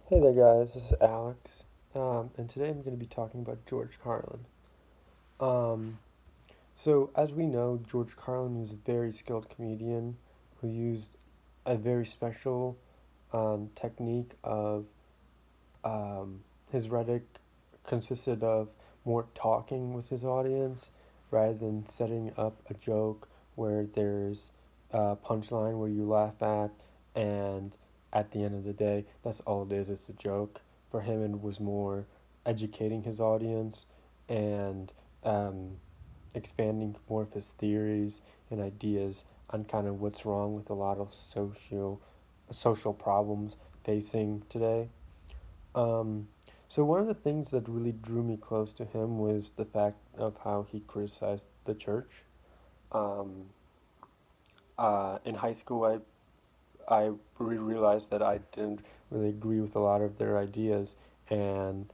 Hey there, guys. This is Alex, and today I'm going to be talking about George Carlin. Um, so, as we know, George Carlin was a very skilled comedian who used a very special technique of his rhetoric consisted of more talking with his audience rather than setting up a joke where there's a punchline where you laugh at, and at the end of the day, that's all it is. It's a joke. For him, it was more educating his audience and expanding more of his theories and ideas on kind of what's wrong with a lot of social problems facing today. Um, so one of the things that really drew me close to him was the fact of how he criticized the church. Um, in high school, I realized that I didn't really agree with a lot of their ideas, and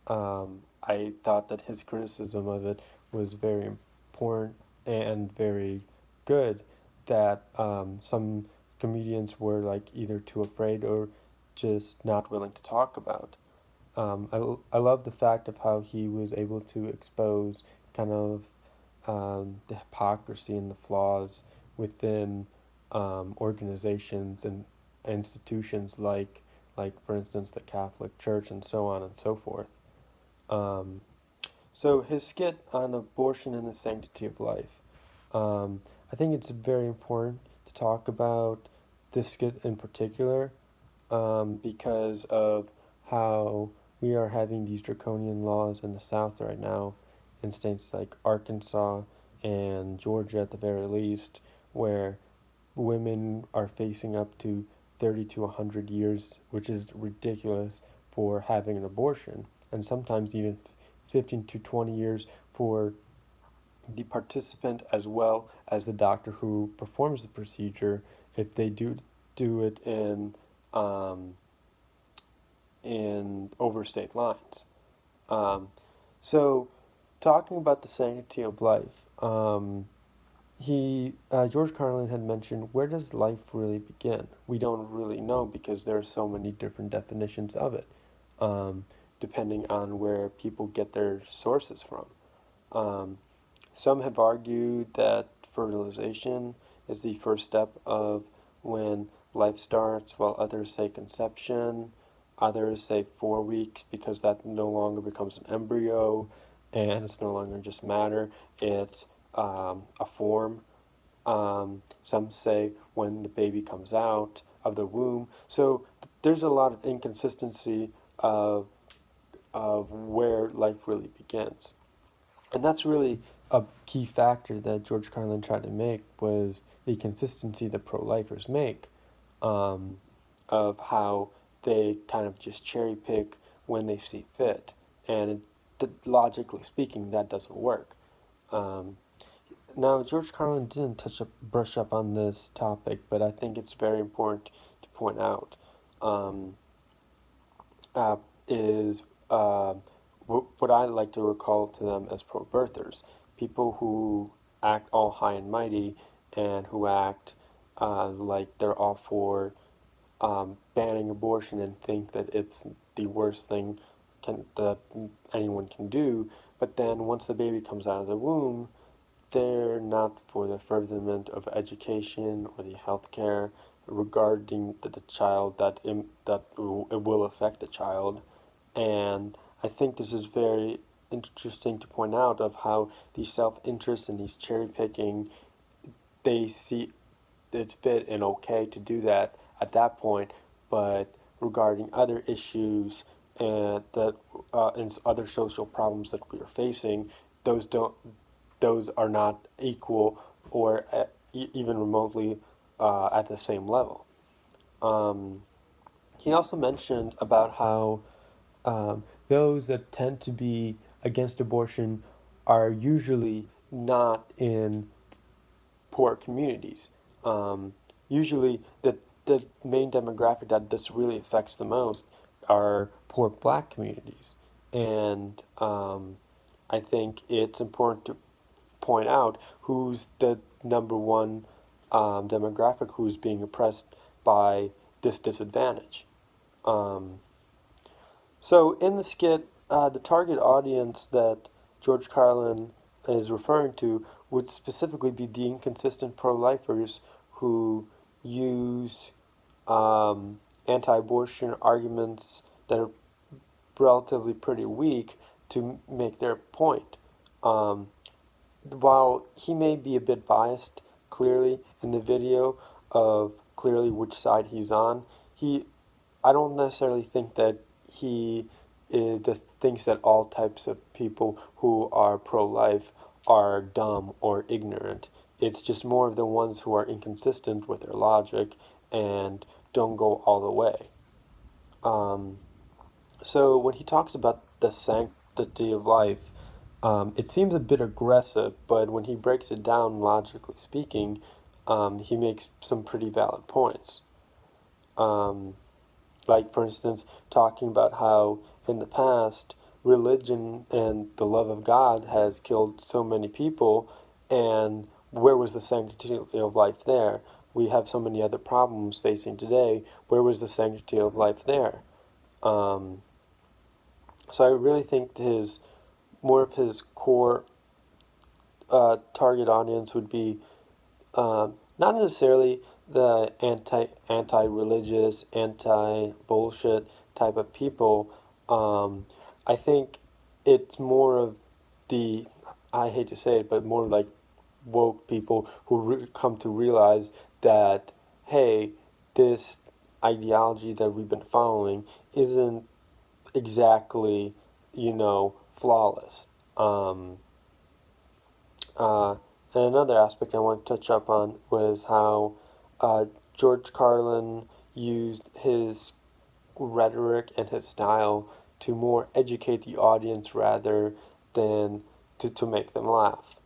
I thought that his criticism of it was very important and very good. That some comedians were like either too afraid or just not willing to talk about. I love the fact of how he was able to expose kind of the hypocrisy and the flaws within organizations and institutions like for instance the Catholic Church and so on and so forth. Um, so his skit on abortion and the sanctity of life. I think it's very important to talk about this skit in particular because of how we are having these draconian laws in the South right now, in states like Arkansas and Georgia at the very least, where women are facing up to 30 to 100 years, which is ridiculous for having an abortion, and sometimes even 15 to 20 years for the participant as well as the doctor who performs the procedure if they do it um, in overstate lines. Um, so, talking about the sanctity of life, George Carlin had mentioned, where does life really begin? We don't really know because there are so many different definitions of it, um, depending on where people get their sources from. Um, some have argued that fertilization is the first step of when life starts, while others say conception. Others say 4 weeks because that no longer becomes an embryo and it's no longer just matter, it's a form. Some say when the baby comes out of the womb. So there's a lot of inconsistency of, of where life really begins. And that's really a key factor that George Carlin tried to make was the consistency that pro-lifers make um, of how they kind of just cherry pick when they see fit. And logically speaking, that doesn't work. Um, Now, George Carlin didn't brush up on this topic, but I think it's very important to point out. Um, uh, is what I like to recall to them as pro-birthers, people who act all high and mighty and who act like they're all for banning abortion and think that it's the worst thing that anyone can do. But then once the baby comes out of the womb, they're not for the furtherment of education or the health care regarding the child that it will affect the child. And I think this is very interesting to point out of how these self-interest and these cherry picking, they see it's fit and okay to do that at that point, but regarding other issues and other social problems that we are facing, those don't those are not equal or even remotely at the same level. Um, he also mentioned about how those that tend to be against abortion are usually not in poor communities. Um, Usually, the main demographic that this really affects the most are poor black communities. And I think it's important to point out who's the number one demographic who's being oppressed by this disadvantage. Um, So in the skit, the target audience that George Carlin is referring to would specifically be the inconsistent pro-lifers who use anti-abortion arguments that are relatively pretty weak to make their point. Um, while he may be a bit biased, clearly in the video of clearly which side he's on, he I don't necessarily think that he just thinks that all types of people who are pro-life are dumb or ignorant. It's just more of the ones who are inconsistent with their logic and don't go all the way. Um, so when he talks about the sanctity of life, it seems a bit aggressive, but when he breaks it down, logically speaking, he makes some pretty valid points. Um, like, for instance, talking about how in the past, religion and the love of God has killed so many people, and where was the sanctity of life there? We have so many other problems facing today. Where was the sanctity of life there? Um, so I really think his more of his core target audience would be not necessarily the anti-religious, anti-bullshit type of people. I think it's more of the, I hate to say it, but more like woke people who come to realize that, hey, this ideology that we've been following isn't exactly, flawless. Uh, and another aspect I want to touch up on was how George Carlin used his rhetoric and his style to more educate the audience rather than to make them laugh.